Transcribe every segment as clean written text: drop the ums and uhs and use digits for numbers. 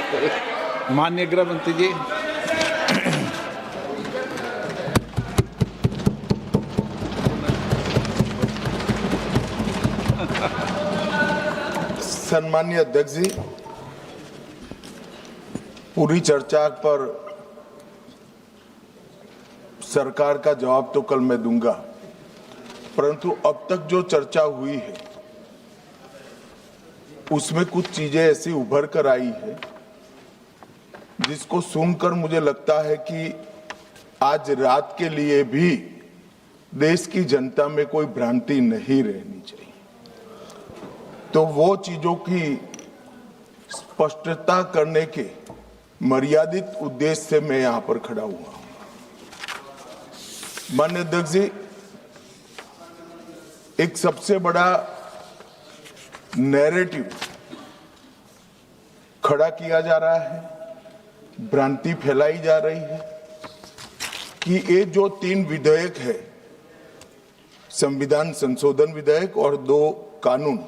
माननीय गृह मंत्री जी। सम्माननीय अध्यक्ष जी, पूरी चर्चा पर सरकार का जवाब तो कल मैं दूंगा, परंतु अब तक जो चर्चा हुई है उसमें कुछ चीजें ऐसी उभर कर आई है जिसको सुनकर मुझे लगता है कि आज रात के लिए भी देश की जनता में कोई भ्रांति नहीं रहनी चाहिए। तो वो चीजों की स्पष्टता करने के मर्यादित उद्देश्य से मैं यहां पर खड़ा हुआ हूं। माननीय अध्यक्ष जी, एक सबसे बड़ा नैरेटिव खड़ा किया जा रहा है, भ्रांति फैलाई जा रही है कि ये जो 3 विधेयक है, संविधान संशोधन विधेयक और 2 कानून,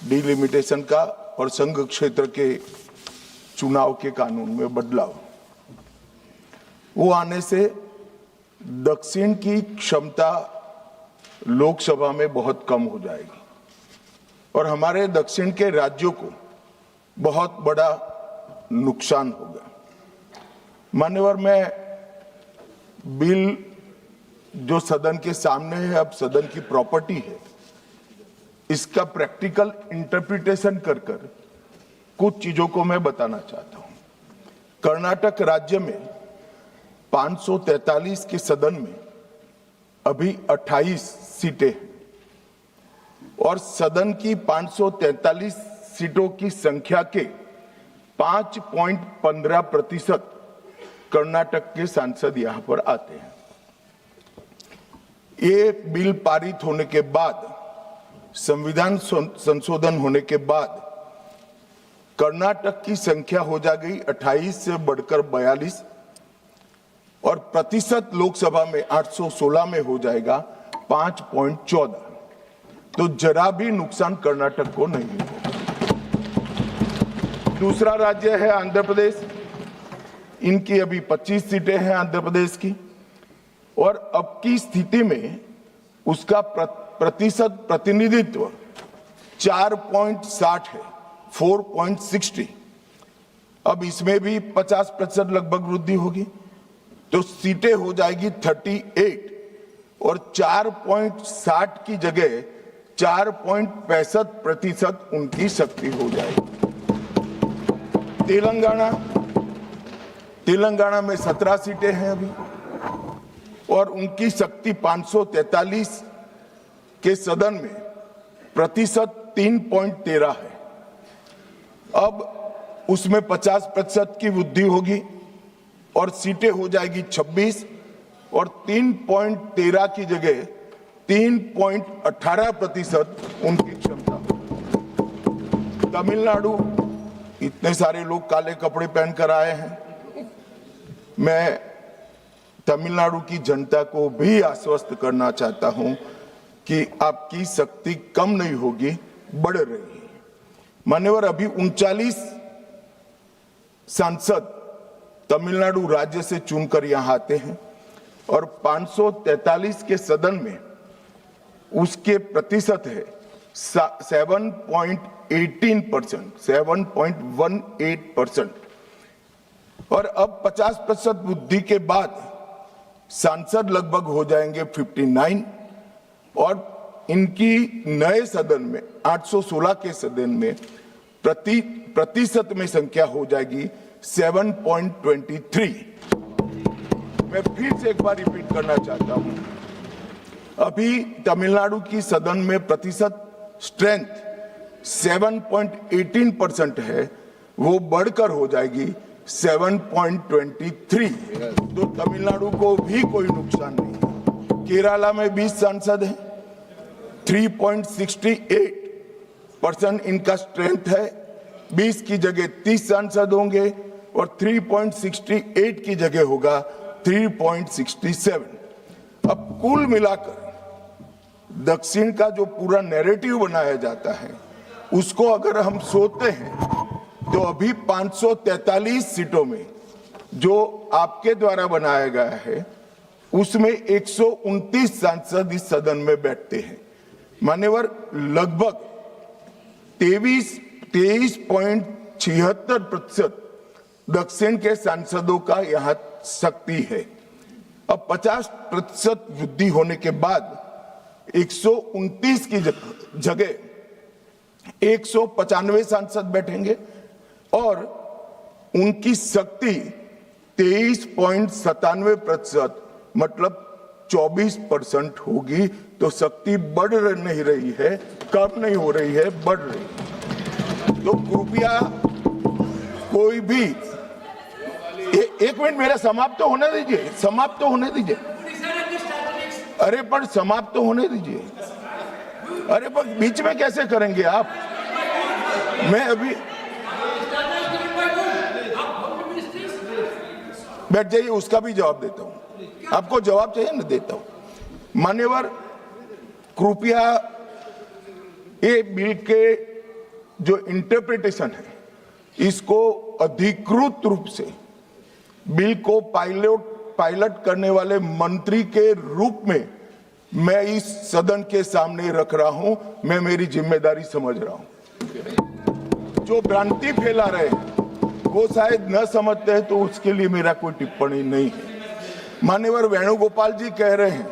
डिलिमिटेशन का और संघ क्षेत्र के चुनाव के कानून में बदलाव, वो आने से दक्षिण की क्षमता लोकसभा में बहुत कम हो जाएगी और हमारे दक्षिण के राज्यों को बहुत बड़ा नुकसान होगा। मान्यवर, मैं बिल जो सदन के सामने है, अब सदन की प्रॉपर्टी है, इसका प्रैक्टिकल इंटरप्रिटेशन कर कुछ चीजों को मैं बताना चाहता हूं। कर्नाटक राज्य में 543 के सदन में अभी 28 सीटें हैं और सदन की 543 सीटों की संख्या के 5.15% कर्नाटक के सांसद यहां पर आते हैं। ये बिल पारित होने के बाद, संविधान संशोधन होने के बाद कर्नाटक की संख्या हो जाएगी 28 से बढ़कर 42 और प्रतिशत लोकसभा में 816 में हो जाएगा 5.14। तो जरा भी नुकसान कर्नाटक को नहीं होगा। दूसरा राज्य है आंध्र प्रदेश, इनकी अभी 25 सीटें हैं आंध्र प्रदेश की और अब की स्थिति में उसका प्रतिशत प्रतिनिधित्व 4.60 है, 4.60। अब इसमें भी 50% लगभग वृद्धि होगी तो सीटें हो जाएगी 38 और 4.60 की जगह 4.65% उनकी शक्ति हो जाएगी। तेलंगाना में 17 सीटें हैं अभी और उनकी शक्ति 543 के सदन में प्रतिशत 3.13 है। अब उसमें 50% की वृद्धि होगी और सीटें हो जाएगी 26 और 3.13 की जगह 3.18% उनकी क्षमता। तमिलनाडु, इतने सारे लोग काले कपड़े पहनकर आए हैं, मैं तमिलनाडु की जनता को भी आश्वस्त करना चाहता हूं कि आपकी शक्ति कम नहीं होगी, बढ़ रही है। मान्यवर, अभी 39 सांसद तमिलनाडु राज्य से चुनकर यहां आते हैं और 543 के सदन में उसके प्रतिशत है 7.18% और अब 50% वृद्धि के बाद सांसद लगभग हो जाएंगे 59 और इनकी नए सदन में 816 के सदन में प्रतिशत में संख्या हो जाएगी 7.23। मैं फिर से एक बार रिपीट करना चाहता हूं, अभी तमिलनाडु की सदन में प्रतिशत स्ट्रेंथ 7.18% है, वो बढ़कर हो जाएगी 7.23। तो तमिलनाडु को भी कोई नुकसान नहीं है। केरला में 20 सांसद हैं, 3.68% इनका स्ट्रेंथ है, 20 की जगह 30 सांसद होंगे और 3.68 की जगह होगा 3.67। अब कुल मिलाकर दक्षिण का जो पूरा नैरेटिव बनाया जाता है उसको अगर हम सोचते हैं तो अभी 543 सीटों में जो आपके द्वारा बनाया गया है उसमें 129 सांसद इस सदन में बैठते हैं। मान्यवर, लगभग 23.76% दक्षिण के सांसदों का यहां शक्ति है। अब 50% वृद्धि होने के बाद 129 की जगह 195 सांसद बैठेंगे और उनकी शक्ति 23.97% मतलब 24% होगी। तो शक्ति बढ़ नहीं रही है, कम नहीं हो रही है, बढ़ रही है। तो कृपया कोई भी एक मिनट मेरा समाप्त तो होने दीजिए, समाप्त तो होने दीजिए। अरे पर समाप्त तो होने दीजिए। अरे पर बीच में कैसे करेंगे आप? मैं अभी बैठ जाइए, उसका भी जवाब देता हूं। आपको जवाब चाहिए ना, देता हूं। मान्यवर, कृपया ये बिल के जो इंटरप्रिटेशन है इसको अधिकृत रूप से बिल को पायलट करने वाले मंत्री के रूप में मैं इस सदन के सामने रख रहा हूं। मैं मेरी जिम्मेदारी समझ रहा हूं। जो भ्रांति फैला रहे हैं वो शायद न समझते हैं, तो उसके लिए मेरा कोई टिप्पणी नहीं है। मान्यवर वेणुगोपाल जी कह रहे हैं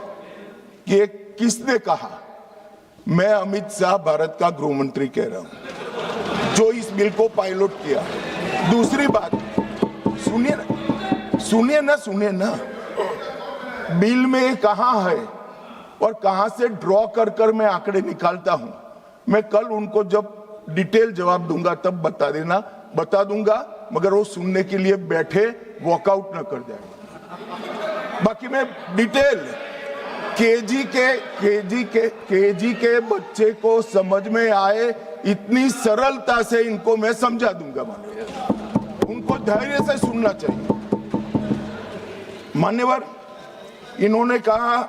कि किसने कहा? मैं अमित शाह भारत का गृह मंत्री कह रहा हूं जो इस बिल को पायलट किया। दूसरी बात, सुनिए ना, बिल में कहां है और कहां से ड्रॉ कर मैं आंकड़े निकालता हूं। मैं कल उनको जब डिटेल जवाब दूंगा तब बता दूंगा, मगर वो सुनने के लिए बैठे वॉकआउट न कर जाए। बाकी मैं डिटेल केजी के बच्चे को समझ में आए इतनी सरलता से इनको मैं समझा दूंगा। उनको धैर्य से सुनना चाहिए। मान्यवर, इन्होंने कहा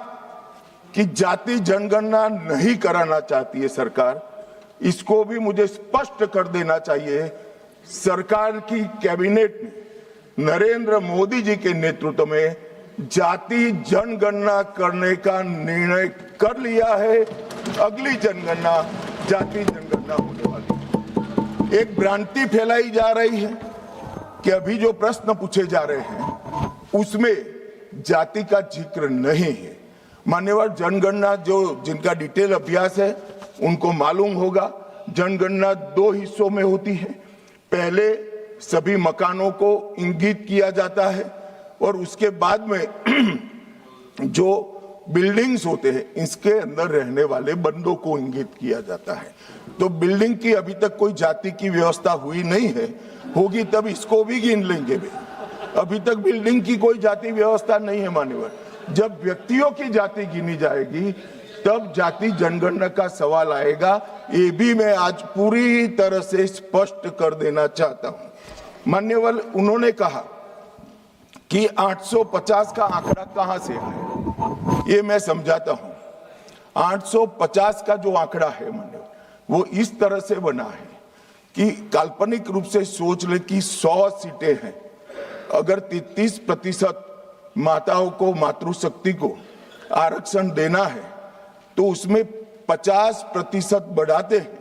कि जाति जनगणना नहीं कराना चाहती है सरकार। इसको भी मुझे स्पष्ट कर देना चाहिए। सरकार की कैबिनेट ने नरेंद्र मोदी जी के नेतृत्व में जाति जनगणना करने का निर्णय कर लिया है। अगली जनगणना जाति जनगणना होने वाली है। एक भ्रांति फैलाई जा रही है कि अभी जो प्रश्न पूछे जा रहे हैं उसमें जाति का जिक्र नहीं है। मान्यवर, जनगणना जिनका डिटेल अभ्यास है उनको मालूम होगा, जनगणना 2 हिस्सों में होती है। पहले सभी मकानों को इंगित किया जाता है और उसके बाद में जो बिल्डिंग्स होते हैं इसके अंदर रहने वाले बंदों को इंगित किया जाता है। तो बिल्डिंग की अभी तक कोई जाति की व्यवस्था हुई नहीं है, होगी तब इसको भी गिन लेंगे भी। अभी तक बिल्डिंग की कोई जाति व्यवस्था नहीं है। मान्यवर, जब व्यक्तियों की जाति गिनी जाएगी तब जाति जनगणना का सवाल आएगा। ये भी मैं आज पूरी तरह से स्पष्ट कर देना चाहता हूं। मान्यवर, उन्होंने कहा कि 850 का आंकड़ा कहां से आया, ये मैं समझाता हूं। 850 का जो आंकड़ा है मान्यवर, वो इस तरह से बना है कि काल्पनिक रूप से सोच ले कि 100 सीटें हैं। अगर 33% माताओं को, मातृशक्ति को आरक्षण देना है तो उसमें 50% बढ़ाते हैं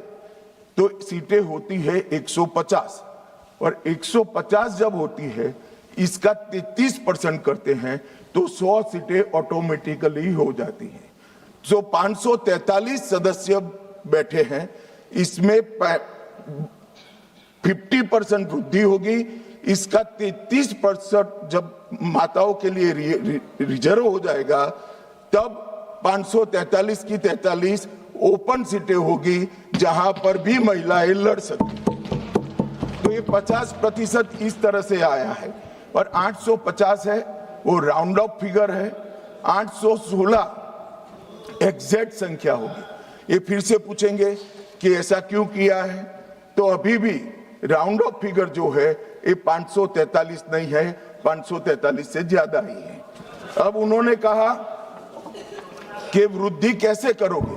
तो सीटें होती है 150, और 150 जब होती है इसका 33% करते हैं तो 100 सीटें ऑटोमेटिकली हो जाती हैं। जो 543 सदस्य बैठे हैं इसमें 50% वृद्धि होगी। इसका 33% जब माताओं के लिए रिजर्व हो जाएगा तब 543 की 43 ओपन सीटें होगी जहां पर भी महिलाएं लड़ सकती। तो ये 50% इस तरह से आया है। और 850 है वो राउंड ऑफ फिगर है। 816 एग्जैक्ट संख्या होगी। ये फिर से पूछेंगे कि ऐसा क्यों किया है, तो अभी भी राउंड ऑफ फिगर जो है ये 543 नहीं है, 543 से ज्यादा ही है। अब उन्होंने कहा कि वृद्धि कैसे करोगे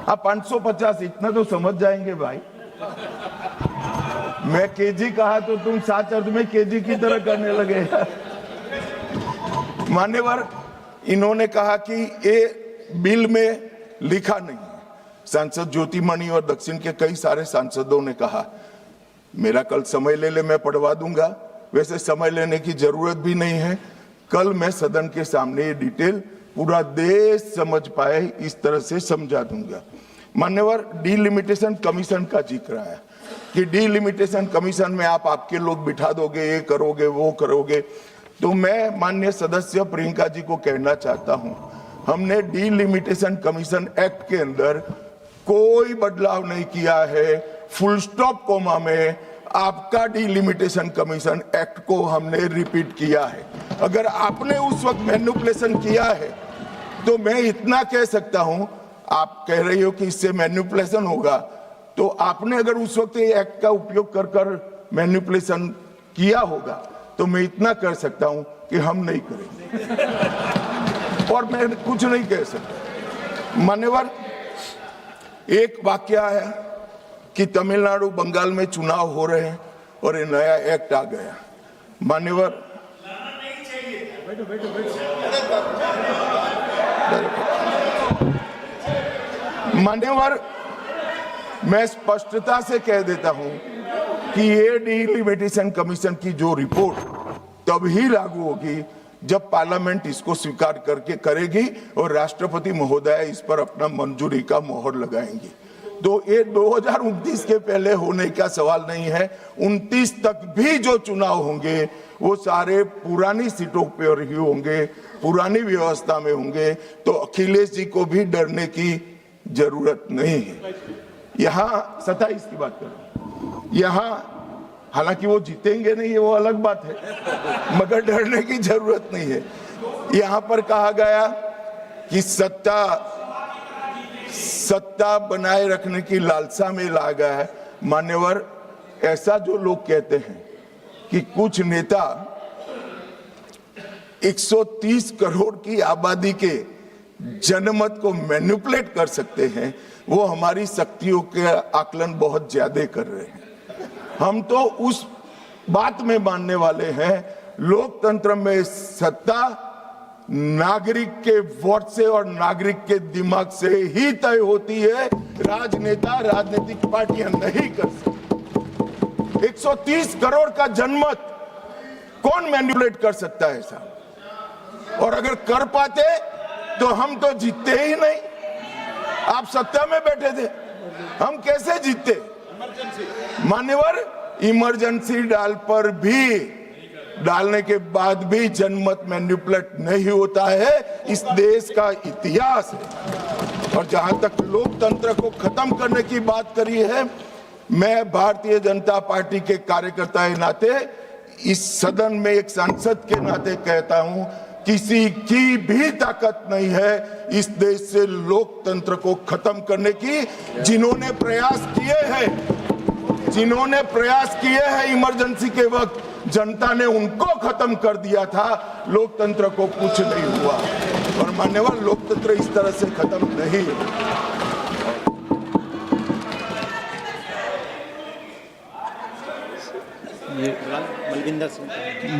आप? 550 इतना तो समझ जाएंगे भाई। मैं केजी कहा तो तुम सात अर्थ में केजी की तरह करने लगे। मान्यवर, इन्होंने कहा कि ये बिल में लिखा नहीं है। सांसद ज्योतिमणि और दक्षिण के कई सारे सांसदों ने कहा, मेरा कल समय ले मैं पढ़वा दूंगा। वैसे समय लेने की जरूरत भी नहीं है। कल मैं सदन के सामने ये डिटेल पूरा देश समझ पाए इस तरह से समझा दूंगा। मान्यवर, डीलिमिटेशन कमीशन का जिक्र है कि डीलिमिटेशन कमीशन में आप आपके लोग बिठा दोगे, ये करोगे वो करोगे। तो मैं माननीय सदस्य प्रियंका जी को कहना चाहता हूं, हमने डीलिमिटेशन कमीशन एक्ट के अंदर कोई बदलाव नहीं किया है। फुल स्टॉप कोमा में आपका डीलिमिटेशन कमीशन एक्ट को हमने रिपीट किया है। अगर आपने उस वक्त मैनिपुलेशन किया है तो मैं इतना कह सकता हूं, आप कह रही हो कि इससे मैनिपुलेशन होगा, तो आपने अगर उस वक्त ये एक्ट का उपयोग कर कर मैनिपुलेशन किया होगा तो मैं इतना कर सकता हूं कि हम नहीं करेंगे और मैं कुछ नहीं कह सकता। मान्यवर, एक वाक्य आया कि तमिलनाडु बंगाल में चुनाव हो रहे हैं और ये नया एक्ट आ गया। मान्यवर, मान्यवर, मैं स्पष्टता से कह देता हूं कि ये डीलिमिटेशन कमीशन की जो रिपोर्ट तभी लागू होगी जब पार्लियामेंट इसको स्वीकार करके करेगी और राष्ट्रपति महोदय इस पर अपना मंजूरी का मोहर लगाएंगी। तो ये 2029 के पहले होने का सवाल नहीं है। 29 तक भी जो चुनाव होंगे वो सारे पुरानी सीटों पर ही होंगे, पुरानी व्यवस्था में होंगे। तो अखिलेश जी को भी डरने की जरूरत नहीं है। यहाँ 27 की बात करो, यहाँ हालांकि वो जीतेंगे नहीं, वो अलग बात है, मगर डरने की जरूरत नहीं है। यहाँ पर कहा गया कि सत्ता बनाए रखने की लालसा में ला गया है। मान्यवर, ऐसा जो लोग कहते हैं कि कुछ नेता 130 करोड़ की आबादी के जनमत को मैनिपुलेट कर सकते हैं, वो हमारी शक्तियों के आकलन बहुत ज्यादा कर रहे हैं। हम तो उस बात में मानने वाले हैं, लोकतंत्र में सत्ता नागरिक के वोट से और नागरिक के दिमाग से ही तय होती है। राजनेता, राजनीतिक पार्टियां नहीं कर सकती। 130 करोड़ का जनमत कौन मैनिपुलेट कर सकता है साहब? और अगर कर पाते तो हम तो जीतते ही नहीं। आप सत्ता में बैठे थे, हम कैसे जीतते? मान्यवर, इमरजेंसी डालने के बाद भी जनमत मैनिपुलेट नहीं होता है, इस देश का इतिहास है। और जहां तक लोकतंत्र को खत्म करने की बात करी है, मैं भारतीय जनता पार्टी के कार्यकर्ता के नाते, इस सदन में एक सांसद के नाते कहता हूं, किसी की भी ताकत नहीं है इस देश से लोकतंत्र को खत्म करने की। जिन्होंने प्रयास किए हैं इमरजेंसी के वक्त, जनता ने उनको खत्म कर दिया था, लोकतंत्र को कुछ नहीं हुआ। और मान्यवर, लोकतंत्र इस तरह से खत्म नहीं है। ये मलविंदर सिंह